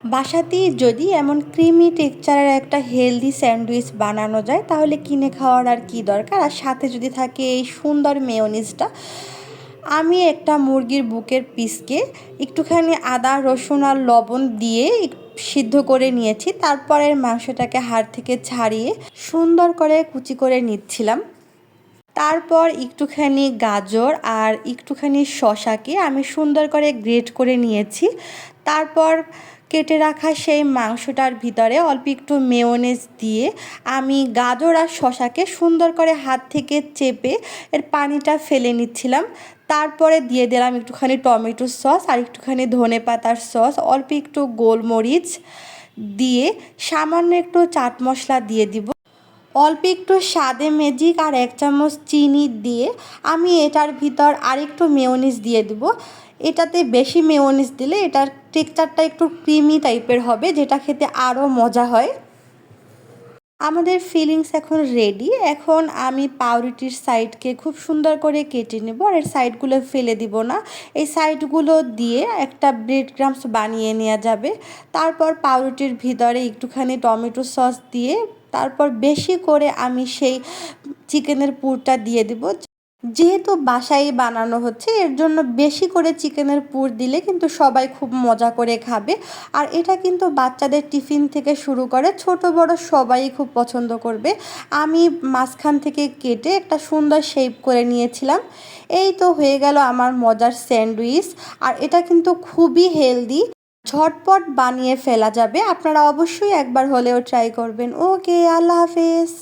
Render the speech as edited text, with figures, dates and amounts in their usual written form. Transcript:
বাসাতেই যদি এমন ক্রিমি টেক্সচারের একটা হেলদি স্যান্ডউইচ বানানো যায় তাহলে কিনে খাওয়ার আর কি দরকার। আর সাথে যদি থাকে এই সুন্দর মেয়োনিজটা। আমি একটা মুরগির বুকের পিসকে একটুখানি আদা রসুন আর লবণ দিয়ে সিদ্ধ করে নিয়েছি। তারপরের মাংসটাকে হাড় থেকে ছাড়িয়ে সুন্দর করে কুচি করে নিচ্ছিলাম। তারপর একটুখানি গাজর আর একটুখানি শসাকে আমি সুন্দর করে গ্রেট করে নিয়েছি। তারপর কেটে রাখা সেই মাংসটার ভিতরে অল্প একটু মেয়োনেজ দিয়ে আমি গাজর আর শসাকে সুন্দর করে হাত থেকে চেপে এর পানিটা ফেলে নিচ্ছিলাম। তারপরে দিয়ে দিলাম একটুখানি টমেটো সস আর একটুখানি ধনেপাতার সস, অল্প একটু গোলমরিচ দিয়ে সামান্য একটু চাট মশলা দিয়ে দিব, অল্প একটু স্বাদে ম্যাজিক আর 1 চামচ চিনি দিয়ে আমি এটার ভিতর আরেকটু মেয়োনিজ দিয়ে দিব। এটাতে বেশি মেয়োনিজ দিলে এটার টেক্সচারটা একটু ক্রিমি টাইপের হবে, যেটা খেতে আরও মজা হয়। আমাদের ফিলিংস এখন রেডি। এখন আমি পাউরুটির সাইডকে খুব সুন্দর করে কেটে নেব, আর এর সাইডগুলো ফেলে দিব না। এই সাইডগুলো দিয়ে একটা ব্রেড ক্রাম্বস বানিয়ে নেওয়া যাবে। তারপর পাউরুটির ভিতরে একটুখানি টমেটো সস দিয়ে তারপর বেশি করে আমি সেই চিকেনের পুরটা দিয়ে দিব। যেহেতু বাসায় বানানো হচ্ছে এর জন্য বেশি করে চিকেনের পুর দিলে কিন্তু সবাই খুব মজা করে খাবে। আর এটা কিন্তু বাচ্চাদের টিফিন থেকে শুরু করে ছোট বড় সবাই খুব পছন্দ করবে। আমি মাঝখান থেকে কেটে একটা সুন্দর শেপ করে নিয়েছিলাম। এই তো হয়ে গেল আমার মজার স্যান্ডউইচ। আর এটা কিন্তু খুবই হেলদি, ঝটপট বানিয়ে ফেলা যাবে। আপনারা অবশ্যই একবার হলেও ট্রাই করবেন। ওকে, আল্লাহ হাফেজ।